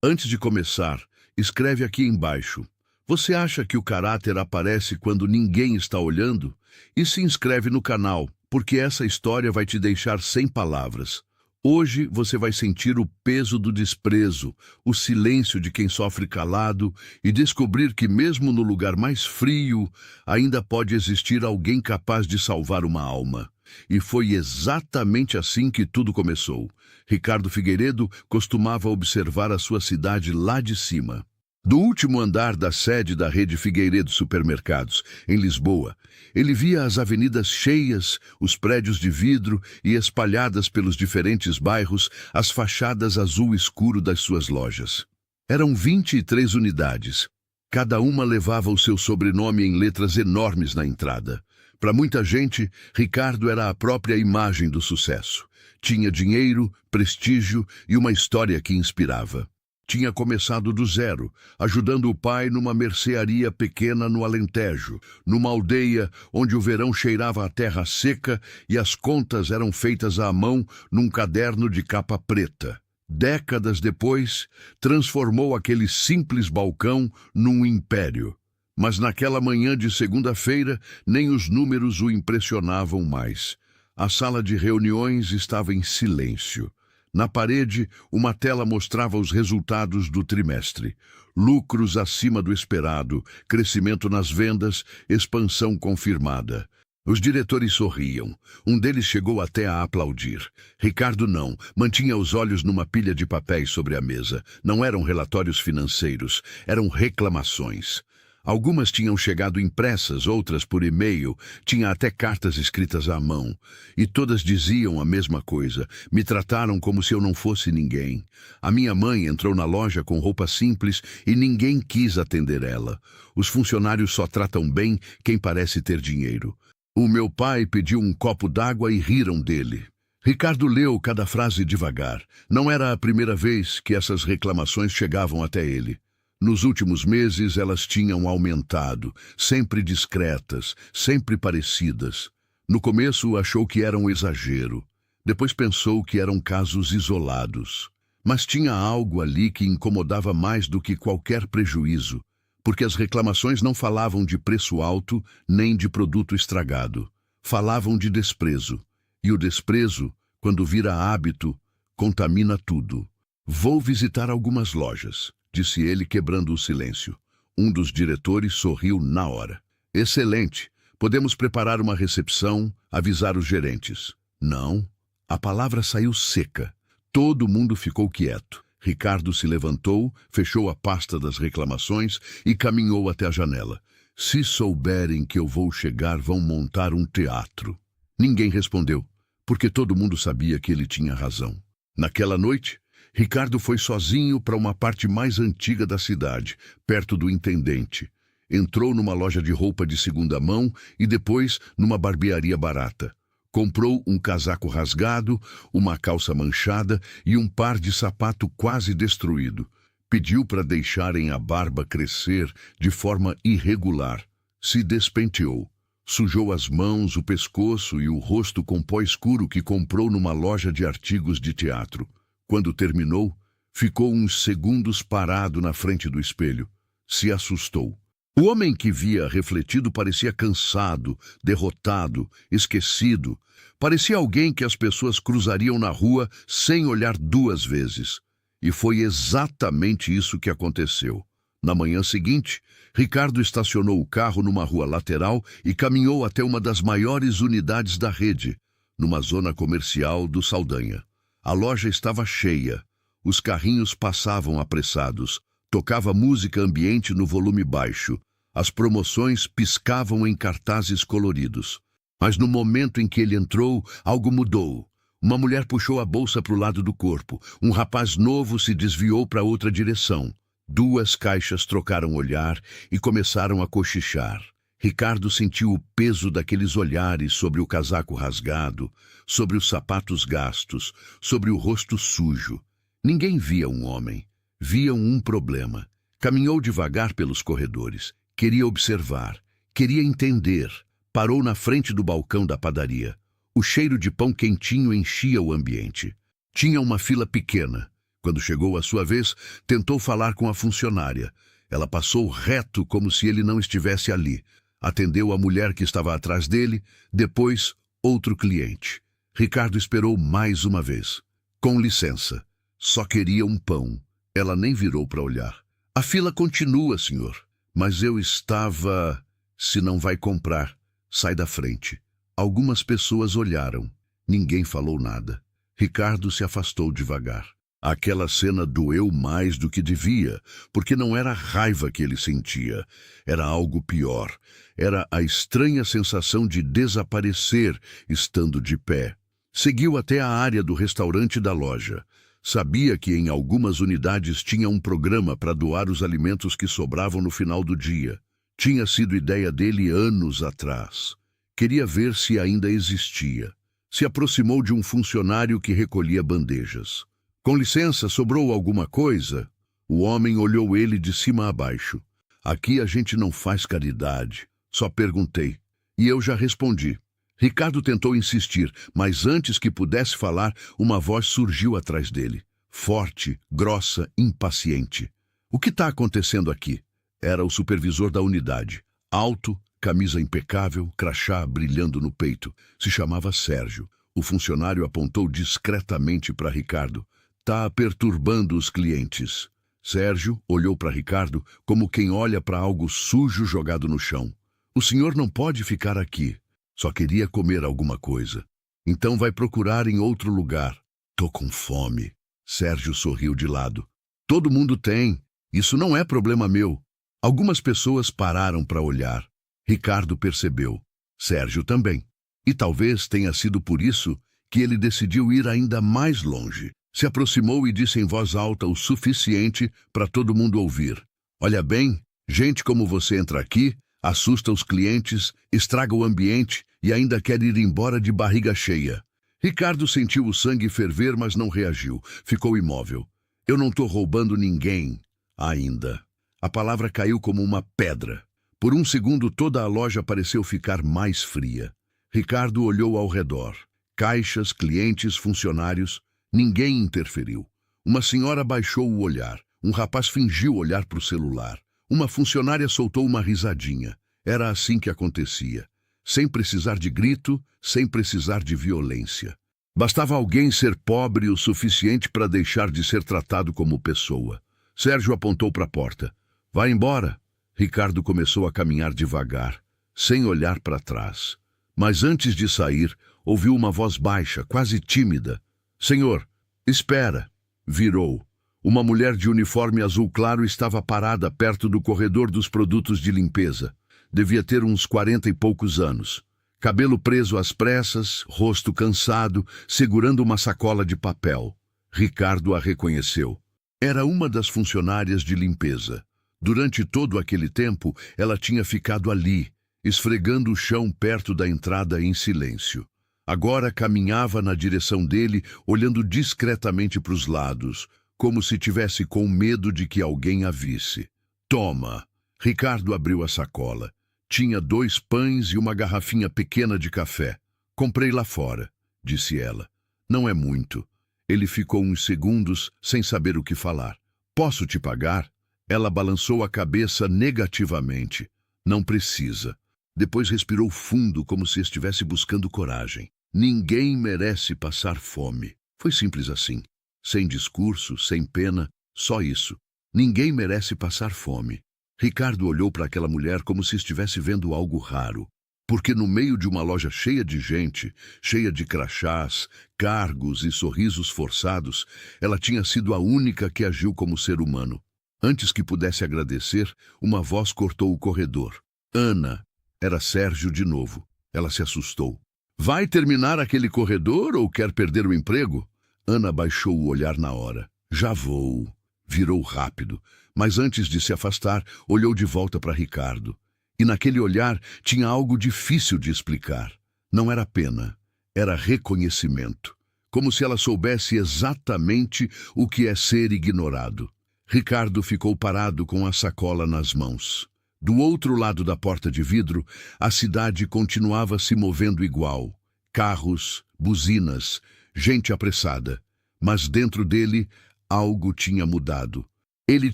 Antes de começar, escreve aqui embaixo. Você acha que o caráter aparece quando ninguém está olhando? E se inscreve no canal, porque essa história vai te deixar sem palavras. Hoje você vai sentir o peso do desprezo, o silêncio de quem sofre calado e descobrir que mesmo no lugar mais frio, ainda pode existir alguém capaz de salvar uma alma. E foi exatamente assim que tudo começou. Ricardo Figueiredo costumava observar a sua cidade lá de cima. Do último andar da sede da rede Figueiredo Supermercados, em Lisboa, ele via as avenidas cheias, os prédios de vidro e espalhadas pelos diferentes bairros as fachadas azul escuro das suas lojas. Eram 23 unidades. Cada uma levava o seu sobrenome em letras enormes na entrada. Para muita gente, Ricardo era a própria imagem do sucesso. Tinha dinheiro, prestígio e uma história que inspirava. Tinha começado do zero, ajudando o pai numa mercearia pequena no Alentejo, numa aldeia onde o verão cheirava a terra seca e as contas eram feitas à mão num caderno de capa preta. Décadas depois, transformou aquele simples balcão num império. Mas naquela manhã de segunda-feira, nem os números o impressionavam mais. A sala de reuniões estava em silêncio. Na parede, uma tela mostrava os resultados do trimestre. Lucros acima do esperado, crescimento nas vendas, expansão confirmada. Os diretores sorriam. Um deles chegou até a aplaudir. Ricardo não, mantinha os olhos numa pilha de papéis sobre a mesa. Não eram relatórios financeiros, eram reclamações. Algumas tinham chegado impressas, outras por e-mail, tinha até cartas escritas à mão. E todas diziam a mesma coisa, me trataram como se eu não fosse ninguém. A minha mãe entrou na loja com roupa simples e ninguém quis atender ela. Os funcionários só tratam bem quem parece ter dinheiro. O meu pai pediu um copo d'água e riram dele. Ricardo leu cada frase devagar. Não era a primeira vez que essas reclamações chegavam até ele. Nos últimos meses elas tinham aumentado, sempre discretas, sempre parecidas. No começo achou que era um exagero, depois pensou que eram casos isolados. Mas tinha algo ali que incomodava mais do que qualquer prejuízo, porque as reclamações não falavam de preço alto nem de produto estragado. Falavam de desprezo, e o desprezo, quando vira hábito, contamina tudo. Vou visitar algumas lojas, disse ele, quebrando o silêncio. Um dos diretores sorriu na hora. Excelente. Podemos preparar uma recepção, avisar os gerentes. Não. A palavra saiu seca. Todo mundo ficou quieto. Ricardo se levantou, fechou a pasta das reclamações e caminhou até a janela. Se souberem que eu vou chegar, vão montar um teatro. Ninguém respondeu, porque todo mundo sabia que ele tinha razão. Naquela noite, Ricardo foi sozinho para uma parte mais antiga da cidade, perto do intendente. Entrou numa loja de roupa de segunda mão e depois numa barbearia barata. Comprou um casaco rasgado, uma calça manchada e um par de sapato quase destruído. Pediu para deixarem a barba crescer de forma irregular. Se despenteou. Sujou as mãos, o pescoço e o rosto com pó escuro que comprou numa loja de artigos de teatro. Quando terminou, ficou uns segundos parado na frente do espelho. Se assustou. O homem que via refletido parecia cansado, derrotado, esquecido. Parecia alguém que as pessoas cruzariam na rua sem olhar duas vezes. E foi exatamente isso que aconteceu. Na manhã seguinte, Ricardo estacionou o carro numa rua lateral e caminhou até uma das maiores unidades da rede, numa zona comercial do Saldanha. A loja estava cheia. Os carrinhos passavam apressados. Tocava música ambiente no volume baixo. As promoções piscavam em cartazes coloridos. Mas no momento em que ele entrou, algo mudou. Uma mulher puxou a bolsa para o lado do corpo. Um rapaz novo se desviou para outra direção. Duas caixas trocaram olhar e começaram a cochichar. Ricardo sentiu o peso daqueles olhares sobre o casaco rasgado, sobre os sapatos gastos, sobre o rosto sujo. Ninguém via um homem, viam um problema. Caminhou devagar pelos corredores. Queria observar, queria entender. Parou na frente do balcão da padaria. O cheiro de pão quentinho enchia o ambiente. Tinha uma fila pequena, Quando chegou a sua vez, tentou falar com a funcionária. Ela passou reto como se ele não estivesse ali. Atendeu a mulher que estava atrás dele, depois outro cliente. Ricardo esperou mais uma vez. Com licença, só queria um pão. Ela nem virou para olhar. A fila continua, senhor. Mas eu estava... Se não vai comprar, sai da frente. Algumas pessoas olharam. Ninguém falou nada. Ricardo se afastou devagar. Aquela cena doeu mais do que devia, porque não era a raiva que ele sentia. Era algo pior. Era a estranha sensação de desaparecer estando de pé. Seguiu até a área do restaurante da loja. Sabia que em algumas unidades tinha um programa para doar os alimentos que sobravam no final do dia. Tinha sido ideia dele anos atrás. Queria ver se ainda existia. Se aproximou de um funcionário que recolhia bandejas. Com licença, sobrou alguma coisa? O homem olhou ele de cima a baixo. Aqui a gente não faz caridade. Só perguntei. E eu já respondi. Ricardo tentou insistir, mas antes que pudesse falar, uma voz surgiu atrás dele. Forte, grossa, impaciente. O que está acontecendo aqui? Era o supervisor da unidade. Alto, camisa impecável, crachá brilhando no peito. Se chamava Sérgio. O funcionário apontou discretamente para Ricardo. Tá perturbando os clientes. Sérgio olhou para Ricardo como quem olha para algo sujo jogado no chão. O senhor não pode ficar aqui. Só queria comer alguma coisa. Então vai procurar em outro lugar. Tô com fome. Sérgio sorriu de lado. Todo mundo tem. Isso não é problema meu. Algumas pessoas pararam para olhar. Ricardo percebeu. Sérgio também. E talvez tenha sido por isso que ele decidiu ir ainda mais longe. Se aproximou e disse em voz alta o suficiente para todo mundo ouvir. Olha bem, gente como você entra aqui, assusta os clientes, estraga o ambiente e ainda quer ir embora de barriga cheia. Ricardo sentiu o sangue ferver, mas não reagiu. Ficou imóvel. Eu não estou roubando ninguém. Ainda. A palavra caiu como uma pedra. Por um segundo toda a loja pareceu ficar mais fria. Ricardo olhou ao redor. Caixas, clientes, funcionários. Ninguém interferiu. Uma senhora baixou o olhar. Um rapaz fingiu olhar para o celular. Uma funcionária soltou uma risadinha. Era assim que acontecia. Sem precisar de grito, sem precisar de violência. Bastava alguém ser pobre o suficiente para deixar de ser tratado como pessoa. Sérgio apontou para a porta. Vai embora. Ricardo começou a caminhar devagar, sem olhar para trás. Mas antes de sair, ouviu uma voz baixa, quase tímida. Senhor, espera. Virou. Uma mulher de uniforme azul claro estava parada perto do corredor dos produtos de limpeza. Devia ter uns 40 e poucos anos. Cabelo preso às pressas, rosto cansado, segurando uma sacola de papel. Ricardo a reconheceu. Era uma das funcionárias de limpeza. Durante todo aquele tempo, ela tinha ficado ali, esfregando o chão perto da entrada em silêncio. Agora caminhava na direção dele, olhando discretamente para os lados, como se tivesse com medo de que alguém a visse. Toma! Ricardo abriu a sacola. Tinha 2 pães e uma garrafinha pequena de café. Comprei lá fora, disse ela. Não é muito. Ele ficou uns segundos sem saber o que falar. Posso te pagar? Ela balançou a cabeça negativamente. Não precisa. Depois respirou fundo, como se estivesse buscando coragem. Ninguém merece passar fome. Foi simples assim. Sem discurso, sem pena, só isso. Ninguém merece passar fome. Ricardo olhou para aquela mulher como se estivesse vendo algo raro. Porque no meio de uma loja cheia de gente, cheia de crachás, cargos e sorrisos forçados, ela tinha sido a única que agiu como ser humano. Antes que pudesse agradecer, uma voz cortou o corredor. Ana! Era Sérgio de novo. Ela se assustou. Vai terminar aquele corredor ou quer perder o emprego? Ana baixou o olhar na hora. Já vou. Virou rápido, mas antes de se afastar, olhou de volta para Ricardo. E naquele olhar tinha algo difícil de explicar. Não era pena, era reconhecimento. Como se ela soubesse exatamente o que é ser ignorado. Ricardo ficou parado com a sacola nas mãos. Do outro lado da porta de vidro, a cidade continuava se movendo igual. Carros, buzinas, gente apressada. Mas dentro dele, algo tinha mudado. Ele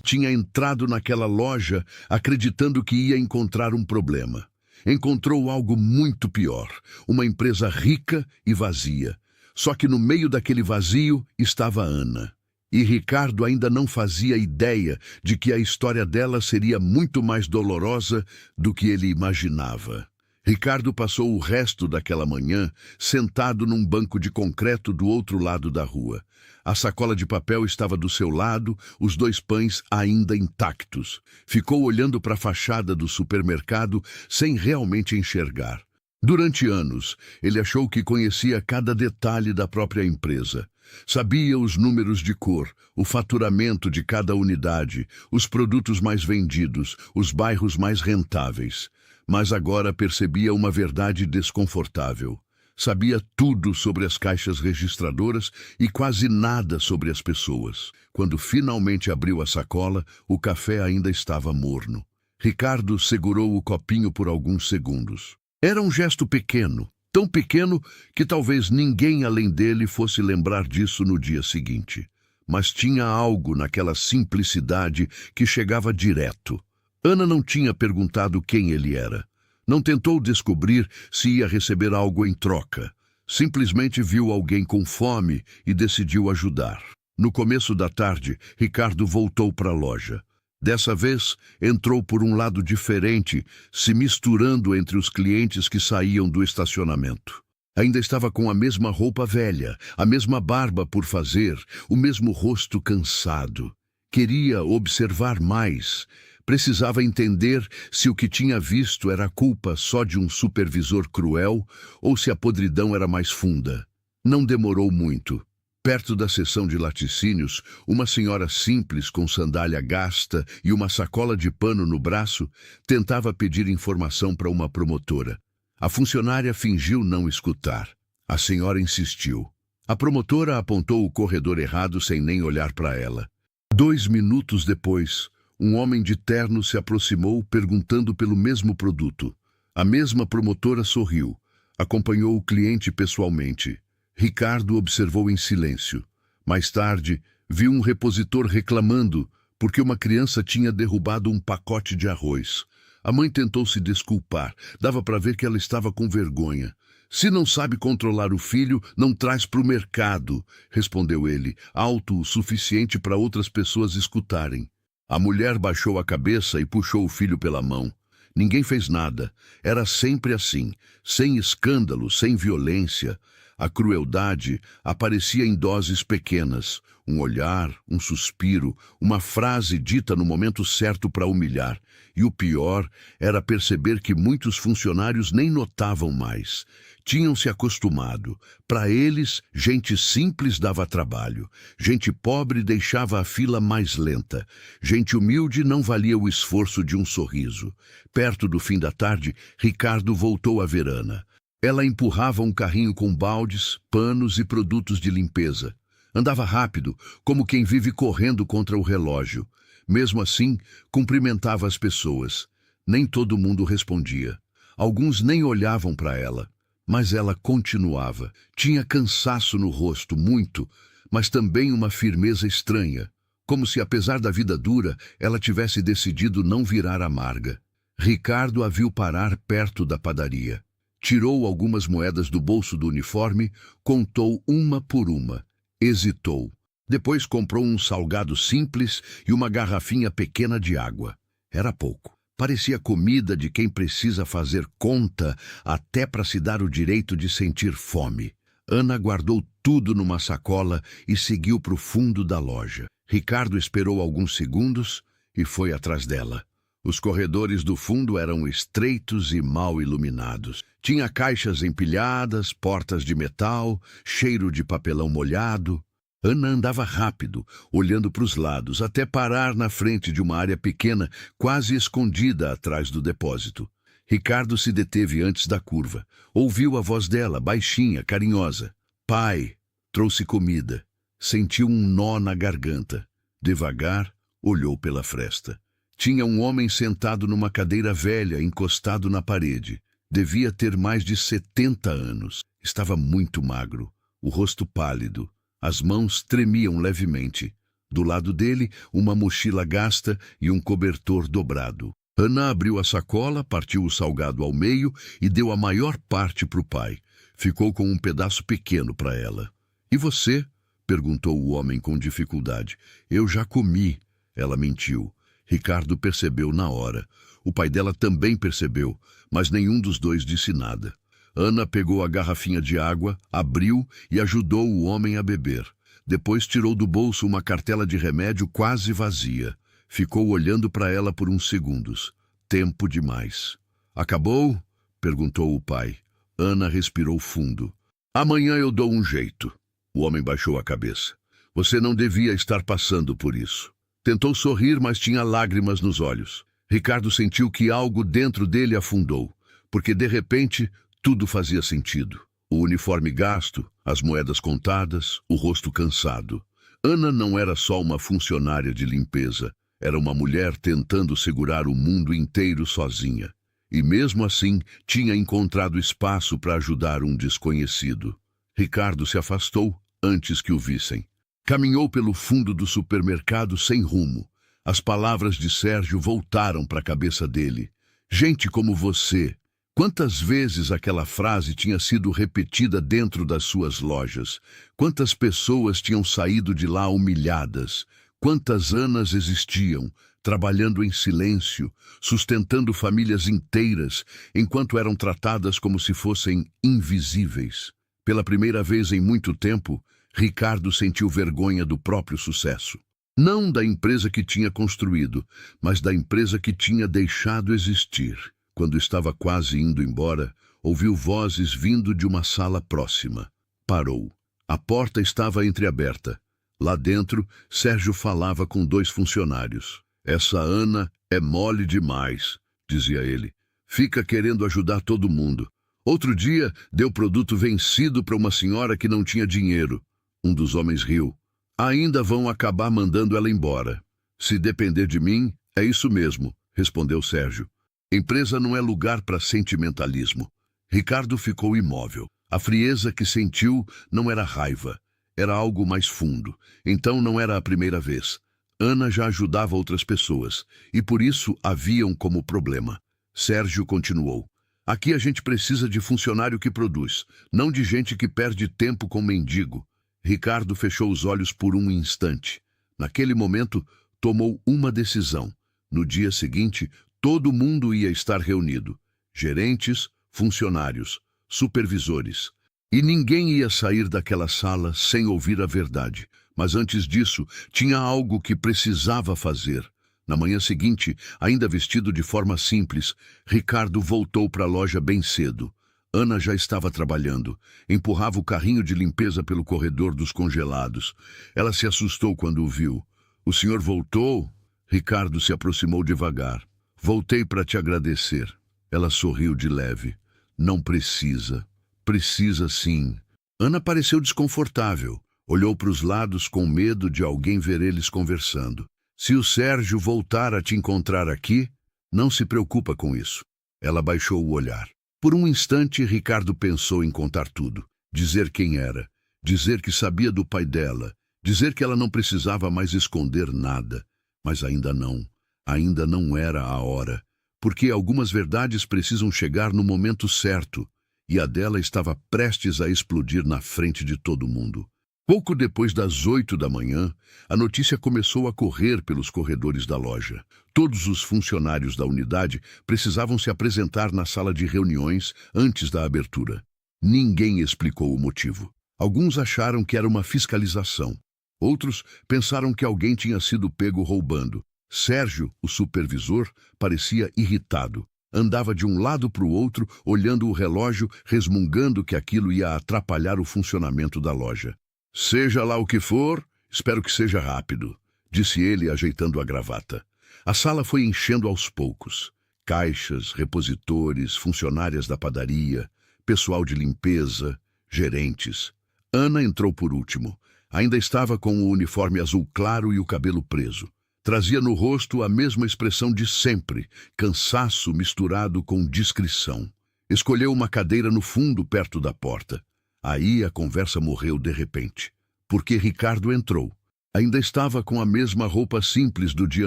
tinha entrado naquela loja acreditando que ia encontrar um problema. Encontrou algo muito pior, uma empresa rica e vazia. Só que no meio daquele vazio estava Ana. E Ricardo ainda não fazia ideia de que a história dela seria muito mais dolorosa do que ele imaginava. Ricardo passou o resto daquela manhã sentado num banco de concreto do outro lado da rua. A sacola de papel estava do seu lado, os 2 pães ainda intactos. Ficou olhando para a fachada do supermercado sem realmente enxergar. Durante anos, ele achou que conhecia cada detalhe da própria empresa. Sabia os números de cor, o faturamento de cada unidade, os produtos mais vendidos, os bairros mais rentáveis. Mas agora percebia uma verdade desconfortável. Sabia tudo sobre as caixas registradoras e quase nada sobre as pessoas. Quando finalmente abriu a sacola, o café ainda estava morno. Ricardo segurou o copinho por alguns segundos. Era um gesto pequeno, tão pequeno que talvez ninguém além dele fosse lembrar disso no dia seguinte. Mas tinha algo naquela simplicidade que chegava direto. Ana não tinha perguntado quem ele era. Não tentou descobrir se ia receber algo em troca. Simplesmente viu alguém com fome e decidiu ajudar. No começo da tarde, Ricardo voltou para a loja. Dessa vez, entrou por um lado diferente, se misturando entre os clientes que saíam do estacionamento. Ainda estava com a mesma roupa velha, a mesma barba por fazer, o mesmo rosto cansado. Queria observar mais. Precisava entender se o que tinha visto era culpa só de um supervisor cruel ou se a podridão era mais funda. Não demorou muito. Perto da seção de laticínios, uma senhora simples com sandália gasta e uma sacola de pano no braço tentava pedir informação para uma promotora. A funcionária fingiu não escutar. A senhora insistiu. A promotora apontou o corredor errado sem nem olhar para ela. 2 minutos depois, um homem de terno se aproximou perguntando pelo mesmo produto. A mesma promotora sorriu. Acompanhou o cliente pessoalmente. Ricardo observou em silêncio. Mais tarde, viu um repositor reclamando porque uma criança tinha derrubado um pacote de arroz. A mãe tentou se desculpar. Dava para ver que ela estava com vergonha. Se não sabe controlar o filho, não traz para o mercado, respondeu ele, alto o suficiente para outras pessoas escutarem. A mulher baixou a cabeça e puxou o filho pela mão. Ninguém fez nada. Era sempre assim, sem escândalo, sem violência. A crueldade aparecia em doses pequenas. Um olhar, um suspiro, uma frase dita no momento certo para humilhar. E o pior era perceber que muitos funcionários nem notavam mais. Tinham se acostumado. Para eles, gente simples dava trabalho. Gente pobre deixava a fila mais lenta. Gente humilde não valia o esforço de um sorriso. Perto do fim da tarde, Ricardo voltou a ver Ana. Ela empurrava um carrinho com baldes, panos e produtos de limpeza. Andava rápido, como quem vive correndo contra o relógio. Mesmo assim, cumprimentava as pessoas. Nem todo mundo respondia. Alguns nem olhavam para ela. Mas ela continuava. Tinha cansaço no rosto, muito, mas também uma firmeza estranha, como se, apesar da vida dura, ela tivesse decidido não virar amarga. Ricardo a viu parar perto da padaria. Tirou algumas moedas do bolso do uniforme, contou uma por uma. Hesitou. Depois comprou um salgado simples e uma garrafinha pequena de água. Era pouco. Parecia comida de quem precisa fazer conta até para se dar o direito de sentir fome. Ana guardou tudo numa sacola e seguiu para o fundo da loja. Ricardo esperou alguns segundos e foi atrás dela. Os corredores do fundo eram estreitos e mal iluminados. Tinha caixas empilhadas, portas de metal, cheiro de papelão molhado. Ana andava rápido, olhando para os lados, até parar na frente de uma área pequena, quase escondida atrás do depósito. Ricardo se deteve antes da curva. Ouviu a voz dela, baixinha, carinhosa. Pai, trouxe comida. Sentiu um nó na garganta. Devagar, olhou pela fresta. Tinha um homem sentado numa cadeira velha, encostado na parede. Devia ter mais de 70 anos. Estava muito magro, o rosto pálido. As mãos tremiam levemente. Do lado dele, uma mochila gasta e um cobertor dobrado. Ana abriu a sacola, partiu o salgado ao meio e deu a maior parte para o pai. Ficou com um pedaço pequeno para ela. E você? Perguntou o homem com dificuldade. Eu já comi. Ela mentiu. Ricardo percebeu na hora. O pai dela também percebeu, mas nenhum dos dois disse nada. Ana pegou a garrafinha de água, abriu e ajudou o homem a beber. Depois tirou do bolso uma cartela de remédio quase vazia. Ficou olhando para ela por uns segundos. Tempo demais. Acabou? Perguntou o pai. Ana respirou fundo. Amanhã eu dou um jeito. O homem baixou a cabeça. Você não devia estar passando por isso. Tentou sorrir, mas tinha lágrimas nos olhos. Ricardo sentiu que algo dentro dele afundou, porque de repente tudo fazia sentido. O uniforme gasto, as moedas contadas, o rosto cansado. Ana não era só uma funcionária de limpeza. Era uma mulher tentando segurar o mundo inteiro sozinha. E mesmo assim, tinha encontrado espaço para ajudar um desconhecido. Ricardo se afastou antes que o vissem. Caminhou pelo fundo do supermercado sem rumo. As palavras de Sérgio voltaram para a cabeça dele. Gente como você. Quantas vezes aquela frase tinha sido repetida dentro das suas lojas? Quantas pessoas tinham saído de lá humilhadas? Quantas Anas existiam, trabalhando em silêncio, sustentando famílias inteiras, enquanto eram tratadas como se fossem invisíveis? Pela primeira vez em muito tempo, Ricardo sentiu vergonha do próprio sucesso. Não da empresa que tinha construído, mas da empresa que tinha deixado existir. Quando estava quase indo embora, ouviu vozes vindo de uma sala próxima. Parou. A porta estava entreaberta. Lá dentro, Sérgio falava com dois funcionários. Essa Ana é mole demais, dizia ele. Fica querendo ajudar todo mundo. Outro dia, deu produto vencido para uma senhora que não tinha dinheiro. Um dos homens riu. Ainda vão acabar mandando ela embora. Se depender de mim, é isso mesmo, respondeu Sérgio. Empresa não é lugar para sentimentalismo. Ricardo ficou imóvel. A frieza que sentiu não era raiva. Era algo mais fundo. Então não era a primeira vez. Ana já ajudava outras pessoas, e por isso a viam como problema. Sérgio continuou. Aqui a gente precisa de funcionário que produz, não de gente que perde tempo com mendigo. Ricardo fechou os olhos por um instante. Naquele momento, tomou uma decisão. No dia seguinte, todo mundo ia estar reunido. Gerentes, funcionários, supervisores. E ninguém ia sair daquela sala sem ouvir a verdade. Mas antes disso, tinha algo que precisava fazer. Na manhã seguinte, ainda vestido de forma simples, Ricardo voltou para a loja bem cedo. Ana já estava trabalhando. Empurrava o carrinho de limpeza pelo corredor dos congelados. Ela se assustou quando o viu. O senhor voltou? Ricardo se aproximou devagar. Voltei para te agradecer. Ela sorriu de leve. Não precisa. Precisa sim. Ana pareceu desconfortável. Olhou para os lados com medo de alguém ver eles conversando. Se o Sérgio voltar a te encontrar aqui, não se preocupa com isso. Ela baixou o olhar. Por um instante, Ricardo pensou em contar tudo. Dizer quem era. Dizer que sabia do pai dela. Dizer que ela não precisava mais esconder nada. Mas ainda não. Ainda não era a hora. Porque algumas verdades precisam chegar no momento certo. E a dela estava prestes a explodir na frente de todo mundo. Pouco depois das 8 da manhã, a notícia começou a correr pelos corredores da loja. Todos os funcionários da unidade precisavam se apresentar na sala de reuniões antes da abertura. Ninguém explicou o motivo. Alguns acharam que era uma fiscalização. Outros pensaram que alguém tinha sido pego roubando. Sérgio, o supervisor, parecia irritado. Andava de um lado para o outro, olhando o relógio, resmungando que aquilo ia atrapalhar o funcionamento da loja. Seja lá o que for, espero que seja rápido, disse ele, ajeitando a gravata. A sala foi enchendo aos poucos. Caixas, repositores, funcionárias da padaria, pessoal de limpeza, gerentes. Ana entrou por último. Ainda estava com o uniforme azul claro e o cabelo preso. Trazia no rosto a mesma expressão de sempre, cansaço misturado com discrição. Escolheu uma cadeira no fundo, perto da porta. Aí a conversa morreu de repente, porque Ricardo entrou. Ainda estava com a mesma roupa simples do dia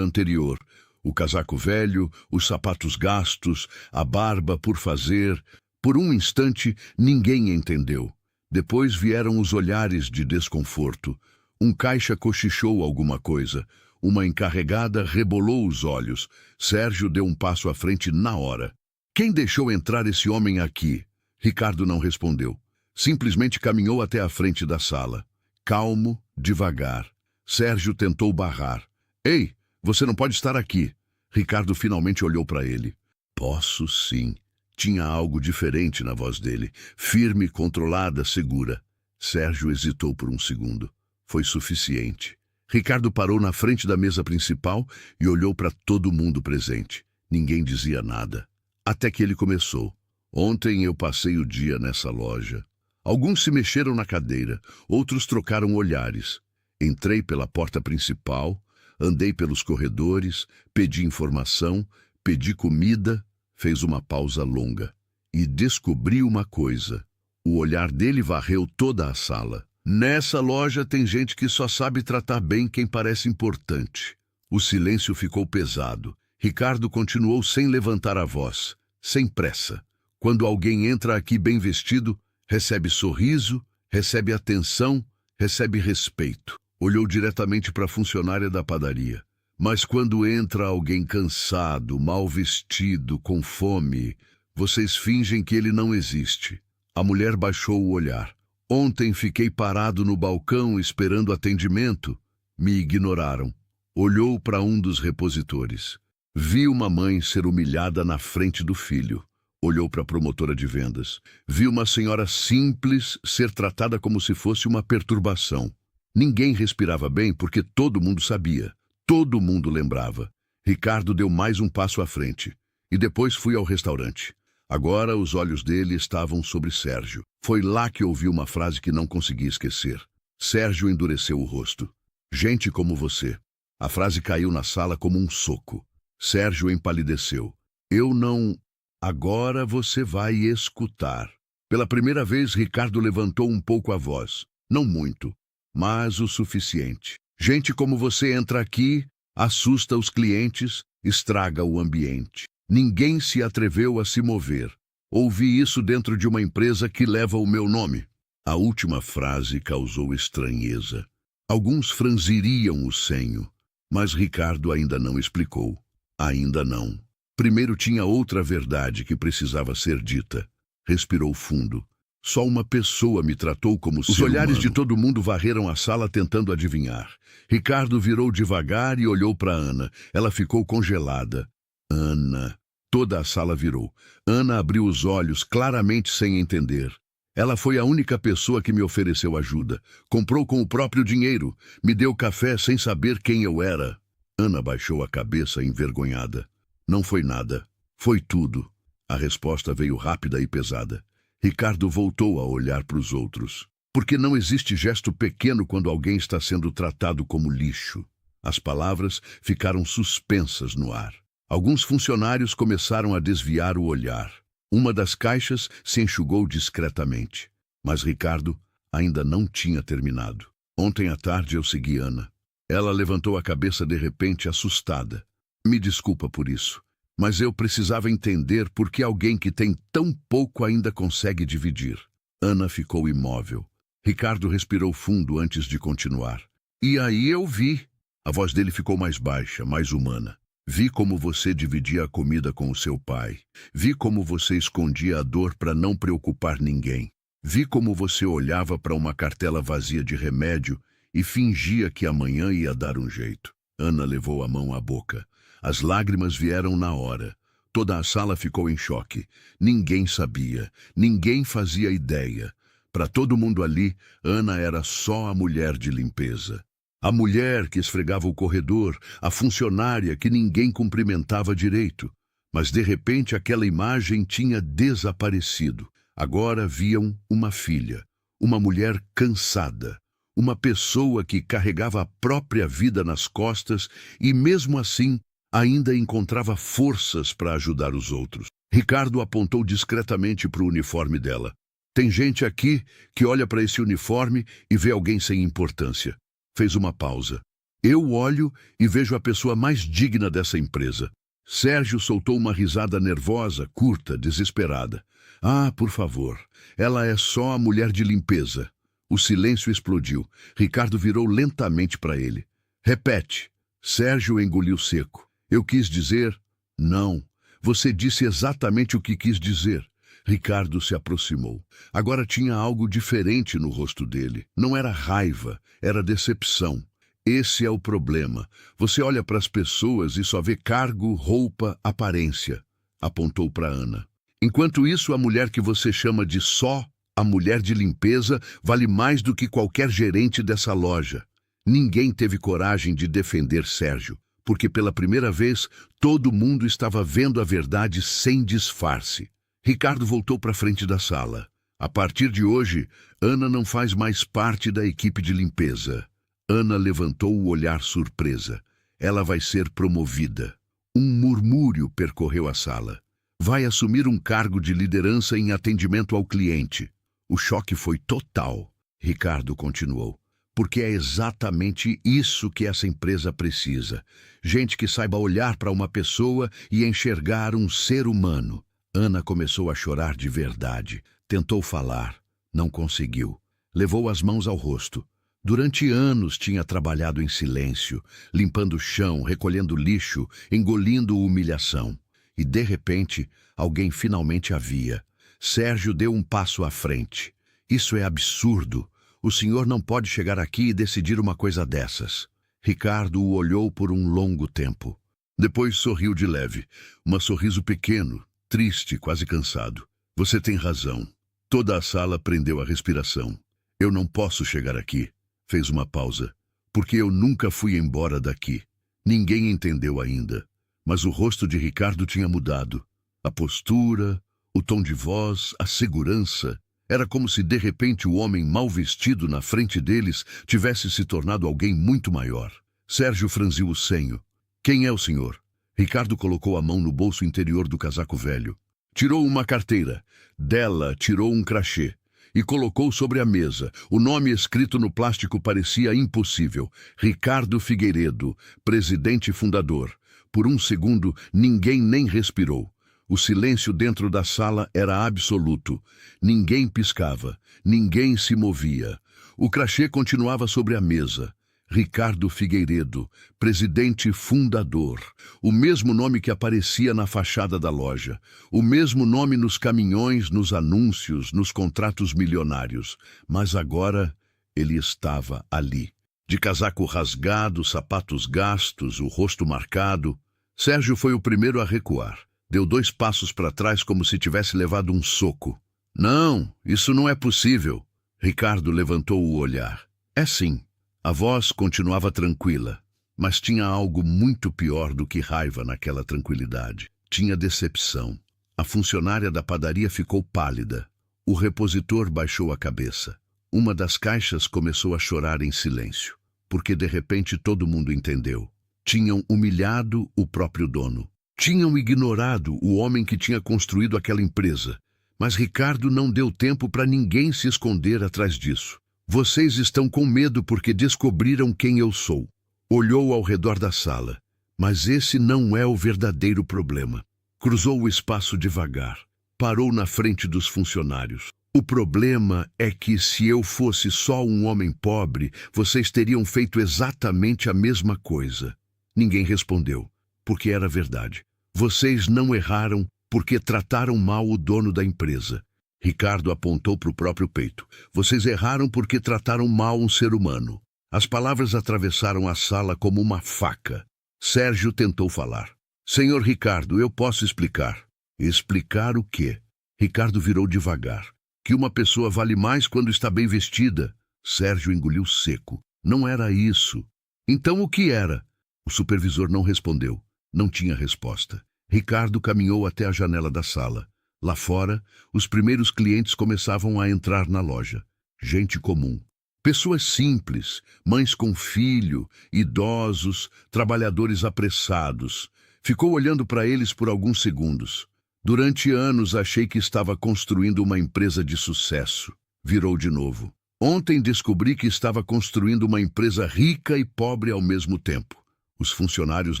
anterior. O casaco velho, os sapatos gastos, a barba por fazer. Por um instante, ninguém entendeu. Depois vieram os olhares de desconforto. Um caixa cochichou alguma coisa. Uma encarregada rebolou os olhos. Sérgio deu um passo à frente na hora. Quem deixou entrar esse homem aqui? Ricardo não respondeu. Simplesmente caminhou até a frente da sala. Calmo, devagar. Sérgio tentou barrar. Ei, você não pode estar aqui. Ricardo finalmente olhou para ele. Posso sim. Tinha algo diferente na voz dele. Firme, controlada, segura. Sérgio hesitou por um segundo. Foi suficiente. Ricardo parou na frente da mesa principal e olhou para todo mundo presente. Ninguém dizia nada. Até que ele começou. Ontem eu passei o dia nessa loja. Alguns se mexeram na cadeira, outros trocaram olhares. Entrei pela porta principal, andei pelos corredores, pedi informação, pedi comida, fez uma pausa longa. E descobri uma coisa. O olhar dele varreu toda a sala. Nessa loja tem gente que só sabe tratar bem quem parece importante. O silêncio ficou pesado. Ricardo continuou sem levantar a voz, sem pressa. Quando alguém entra aqui bem vestido, recebe sorriso, recebe atenção, recebe respeito. Olhou diretamente para a funcionária da padaria. Mas quando entra alguém cansado, mal vestido, com fome, vocês fingem que ele não existe. A mulher baixou o olhar. Ontem fiquei parado no balcão esperando atendimento. Me ignoraram. Olhou para um dos repositores. Vi uma mãe ser humilhada na frente do filho. Olhou para a promotora de vendas. Vi uma senhora simples ser tratada como se fosse uma perturbação. Ninguém respirava bem porque todo mundo sabia. Todo mundo lembrava. Ricardo deu mais um passo à frente. E depois fui ao restaurante. Agora os olhos dele estavam sobre Sérgio. Foi lá que ouvi uma frase que não consegui esquecer. Sérgio endureceu o rosto. Gente como você. A frase caiu na sala como um soco. Sérgio empalideceu. Eu não... Agora você vai escutar. Pela primeira vez, Ricardo levantou um pouco a voz. Não muito, mas o suficiente. Gente como você entra aqui, assusta os clientes, estraga o ambiente. Ninguém se atreveu a se mover. Ouvi isso dentro de uma empresa que leva o meu nome. A última frase causou estranheza. Alguns franziriam o senho, mas Ricardo ainda não explicou. Ainda não. Primeiro tinha outra verdade que precisava ser dita. Respirou fundo. Só uma pessoa me tratou como ser humano. Os olhares de todo mundo varreram a sala tentando adivinhar. Ricardo virou devagar e olhou para Ana. Ela ficou congelada. Ana. Toda a sala virou. Ana abriu os olhos, claramente sem entender. Ela foi a única pessoa que me ofereceu ajuda. Comprou com o próprio dinheiro. Me deu café sem saber quem eu era. Ana baixou a cabeça envergonhada. Não foi nada. Foi tudo. A resposta veio rápida e pesada. Ricardo voltou a olhar para os outros. Porque não existe gesto pequeno quando alguém está sendo tratado como lixo. As palavras ficaram suspensas no ar. Alguns funcionários começaram a desviar o olhar. Uma das caixas se enxugou discretamente. Mas Ricardo ainda não tinha terminado. Ontem à tarde eu segui Ana. Ela levantou a cabeça de repente, assustada. Me desculpa por isso, mas eu precisava entender por que alguém que tem tão pouco ainda consegue dividir. Ana ficou imóvel. Ricardo respirou fundo antes de continuar. E aí eu vi. A voz dele ficou mais baixa, mais humana. Vi como você dividia a comida com o seu pai. Vi como você escondia a dor para não preocupar ninguém. Vi como você olhava para uma cartela vazia de remédio e fingia que amanhã ia dar um jeito. Ana levou a mão à boca. As lágrimas vieram na hora. Toda a sala ficou em choque. Ninguém sabia. Ninguém fazia ideia. Para todo mundo ali, Ana era só a mulher de limpeza. A mulher que esfregava o corredor, a funcionária que ninguém cumprimentava direito. Mas de repente aquela imagem tinha desaparecido. Agora viam uma filha, uma mulher cansada, uma pessoa que carregava a própria vida nas costas e mesmo assim ainda encontrava forças para ajudar os outros. Ricardo apontou discretamente para o uniforme dela. Tem gente aqui que olha para esse uniforme e vê alguém sem importância. Fez uma pausa. Eu olho e vejo a pessoa mais digna dessa empresa. Sérgio soltou uma risada nervosa, curta, desesperada. Ah, por favor, ela é só a mulher de limpeza. O silêncio explodiu. Ricardo virou lentamente para ele. Repete. Sérgio engoliu seco. Eu quis dizer... Não. Você disse exatamente o que quis dizer. Ricardo se aproximou. Agora tinha algo diferente no rosto dele. Não era raiva, era decepção. Esse é o problema. Você olha para as pessoas e só vê cargo, roupa, aparência. Apontou para Ana. Enquanto isso, a mulher que você chama de só a mulher de limpeza vale mais do que qualquer gerente dessa loja. Ninguém teve coragem de defender Sérgio, porque pela primeira vez todo mundo estava vendo a verdade sem disfarce. Ricardo voltou para a frente da sala. A partir de hoje, Ana não faz mais parte da equipe de limpeza. Ana levantou o olhar surpresa. Ela vai ser promovida. Um murmúrio percorreu a sala. Vai assumir um cargo de liderança em atendimento ao cliente. O choque foi total. Ricardo continuou. Porque é exatamente isso que essa empresa precisa. Gente que saiba olhar para uma pessoa e enxergar um ser humano. Ana começou a chorar de verdade. Tentou falar. Não conseguiu. Levou as mãos ao rosto. Durante anos tinha trabalhado em silêncio, limpando o chão, recolhendo lixo, engolindo humilhação. E, de repente, alguém finalmente a via. Sérgio deu um passo à frente. Isso é absurdo. O senhor não pode chegar aqui e decidir uma coisa dessas. Ricardo o olhou por um longo tempo. Depois sorriu de leve. Um sorriso pequeno, triste, quase cansado. Você tem razão. Toda a sala prendeu a respiração. Eu não posso chegar aqui. Fez uma pausa. Porque eu nunca fui embora daqui. Ninguém entendeu ainda. Mas o rosto de Ricardo tinha mudado. A postura, o tom de voz, a segurança. Era como se de repente o homem mal vestido na frente deles tivesse se tornado alguém muito maior. Sérgio franziu o senho. Quem é o senhor? Ricardo colocou a mão no bolso interior do casaco velho. Tirou uma carteira. Dela tirou um crachê. E colocou sobre a mesa. O nome escrito no plástico parecia impossível. Ricardo Figueiredo, presidente fundador. Por um segundo, ninguém nem respirou. O silêncio dentro da sala era absoluto. Ninguém piscava. Ninguém se movia. O crachê continuava sobre a mesa. Ricardo Figueiredo, presidente fundador. O mesmo nome que aparecia na fachada da loja. O mesmo nome nos caminhões, nos anúncios, nos contratos milionários. Mas agora ele estava ali. De casaco rasgado, sapatos gastos, o rosto marcado. Sérgio foi o primeiro a recuar. Deu 2 passos para trás como se tivesse levado um soco. Não, isso não é possível. Ricardo levantou o olhar. É sim. A voz continuava tranquila, mas tinha algo muito pior do que raiva naquela tranquilidade. Tinha decepção. A funcionária da padaria ficou pálida. O repositor baixou a cabeça. Uma das caixas começou a chorar em silêncio, porque de repente todo mundo entendeu. Tinham humilhado o próprio dono. Tinham ignorado o homem que tinha construído aquela empresa. Mas Ricardo não deu tempo para ninguém se esconder atrás disso. Vocês estão com medo porque descobriram quem eu sou. Olhou ao redor da sala. Mas esse não é o verdadeiro problema. Cruzou o espaço devagar. Parou na frente dos funcionários. O problema é que se eu fosse só um homem pobre, vocês teriam feito exatamente a mesma coisa. Ninguém respondeu, porque era verdade. Vocês não erraram porque trataram mal o dono da empresa. Ricardo apontou para o próprio peito. Vocês erraram porque trataram mal um ser humano. As palavras atravessaram a sala como uma faca. Sérgio tentou falar. Senhor Ricardo, eu posso explicar. Explicar o quê? Ricardo virou devagar. Que uma pessoa vale mais quando está bem vestida. Sérgio engoliu seco. Não era isso. Então o que era? O supervisor não respondeu. Não tinha resposta. Ricardo caminhou até a janela da sala. Lá fora, os primeiros clientes começavam a entrar na loja. Gente comum. Pessoas simples, mães com filho, idosos, trabalhadores apressados. Ficou olhando para eles por alguns segundos. Durante anos achei que estava construindo uma empresa de sucesso. Virou de novo. Ontem descobri que estava construindo uma empresa rica e pobre ao mesmo tempo. Os funcionários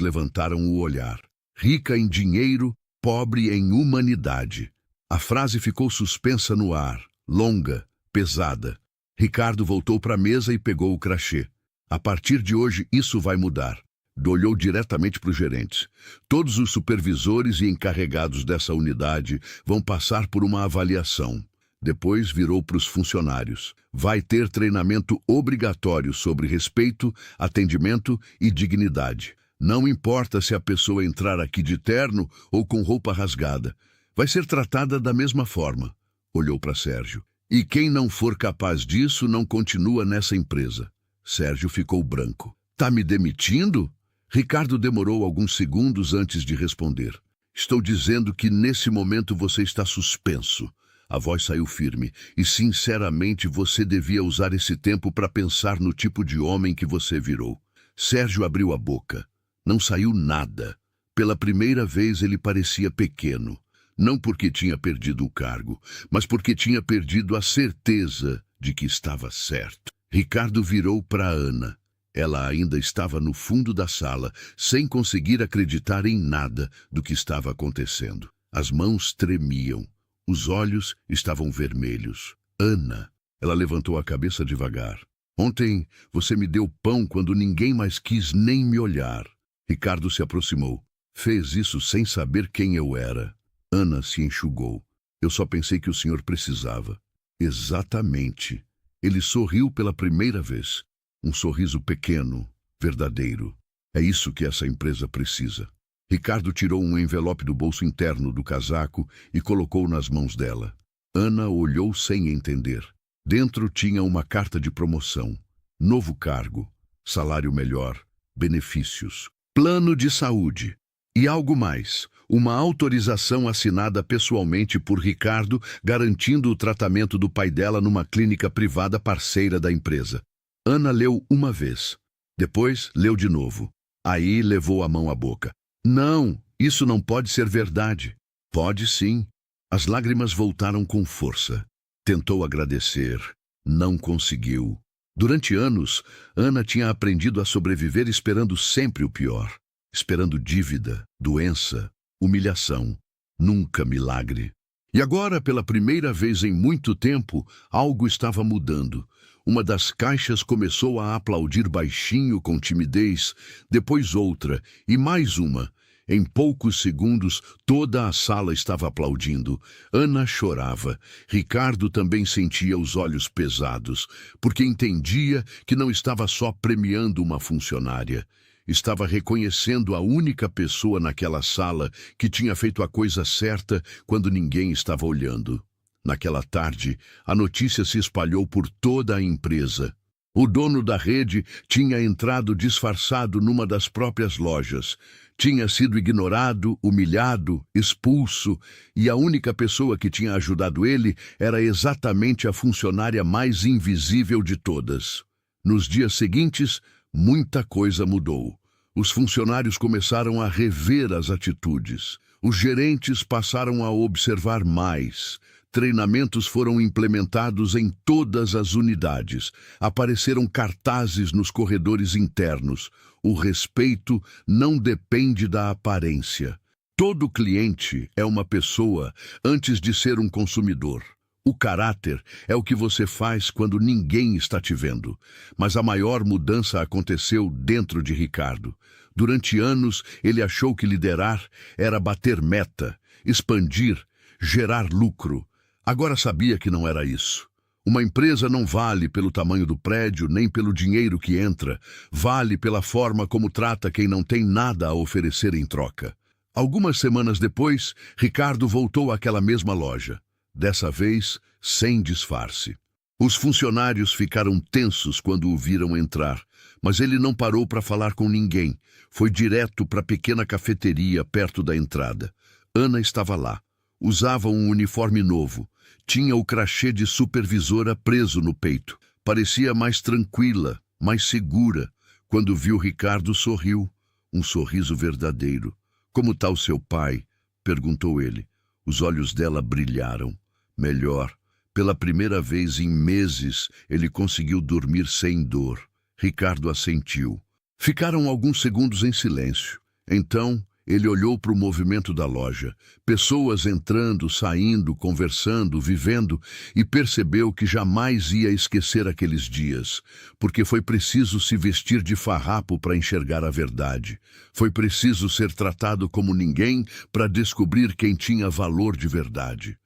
levantaram o olhar. Rica em dinheiro, pobre em humanidade. A frase ficou suspensa no ar, longa, pesada. Ricardo voltou para a mesa e pegou o crachê. A partir de hoje, isso vai mudar. Olhou diretamente para os gerentes. Todos os supervisores e encarregados dessa unidade vão passar por uma avaliação. Depois virou para os funcionários. Vai ter treinamento obrigatório sobre respeito, atendimento e dignidade. Não importa se a pessoa entrar aqui de terno ou com roupa rasgada. Vai ser tratada da mesma forma. Olhou para Sérgio. E quem não for capaz disso não continua nessa empresa. Sérgio ficou branco. Tá me demitindo? Ricardo demorou alguns segundos antes de responder. Estou dizendo que nesse momento você está suspenso. A voz saiu firme. E sinceramente você devia usar esse tempo para pensar no tipo de homem que você virou. Sérgio abriu a boca. Não saiu nada. Pela primeira vez ele parecia pequeno. Não porque tinha perdido o cargo, mas porque tinha perdido a certeza de que estava certo. Ricardo virou para Ana. Ela ainda estava no fundo da sala, sem conseguir acreditar em nada do que estava acontecendo. As mãos tremiam. Os olhos estavam vermelhos. Ana, ela levantou a cabeça devagar. Ontem você me deu pão quando ninguém mais quis nem me olhar. Ricardo se aproximou. Fez isso sem saber quem eu era. Ana se enxugou. Eu só pensei que o senhor precisava. Exatamente. Ele sorriu pela primeira vez. Um sorriso pequeno, verdadeiro. É isso que essa empresa precisa. Ricardo tirou um envelope do bolso interno do casaco e colocou nas mãos dela. Ana olhou sem entender. Dentro tinha uma carta de promoção. Novo cargo, salário melhor, benefícios, plano de saúde. E algo mais, uma autorização assinada pessoalmente por Ricardo, garantindo o tratamento do pai dela numa clínica privada parceira da empresa. Ana leu uma vez. Depois, leu de novo. Aí levou a mão à boca. Não, isso não pode ser verdade. Pode sim. As lágrimas voltaram com força. Tentou agradecer. Não conseguiu. Durante anos, Ana tinha aprendido a sobreviver esperando sempre o pior. Esperando dívida, doença, humilhação. Nunca milagre. E agora, pela primeira vez em muito tempo, algo estava mudando. Uma das caixas começou a aplaudir baixinho com timidez, depois outra, e mais uma. Em poucos segundos, toda a sala estava aplaudindo. Ana chorava. Ricardo também sentia os olhos pesados, porque entendia que não estava só premiando uma funcionária. Estava reconhecendo a única pessoa naquela sala que tinha feito a coisa certa quando ninguém estava olhando. Naquela tarde, a notícia se espalhou por toda a empresa. O dono da rede tinha entrado disfarçado numa das próprias lojas. Tinha sido ignorado, humilhado, expulso, e a única pessoa que tinha ajudado ele era exatamente a funcionária mais invisível de todas. Nos dias seguintes, muita coisa mudou. Os funcionários começaram a rever as atitudes. Os gerentes passaram a observar mais. Treinamentos foram implementados em todas as unidades. Apareceram cartazes nos corredores internos. O respeito não depende da aparência. Todo cliente é uma pessoa antes de ser um consumidor. O caráter é o que você faz quando ninguém está te vendo. Mas a maior mudança aconteceu dentro de Ricardo. Durante anos, ele achou que liderar era bater meta, expandir, gerar lucro. Agora sabia que não era isso. Uma empresa não vale pelo tamanho do prédio, nem pelo dinheiro que entra. Vale pela forma como trata quem não tem nada a oferecer em troca. Algumas semanas depois, Ricardo voltou àquela mesma loja. Dessa vez, sem disfarce. Os funcionários ficaram tensos quando o viram entrar, mas ele não parou para falar com ninguém. Foi direto para a pequena cafeteria perto da entrada. Ana estava lá. Usava um uniforme novo. Tinha o crachê de supervisora preso no peito. Parecia mais tranquila, mais segura. Quando viu Ricardo, sorriu. Um sorriso verdadeiro. Como está o seu pai? Perguntou ele. Os olhos dela brilharam. Melhor. Pela primeira vez em meses, ele conseguiu dormir sem dor. Ricardo assentiu. Ficaram alguns segundos em silêncio. Então, ele olhou para o movimento da loja. Pessoas entrando, saindo, conversando, vivendo, e percebeu que jamais ia esquecer aqueles dias, porque foi preciso se vestir de farrapo para enxergar a verdade. Foi preciso ser tratado como ninguém para descobrir quem tinha valor de verdade.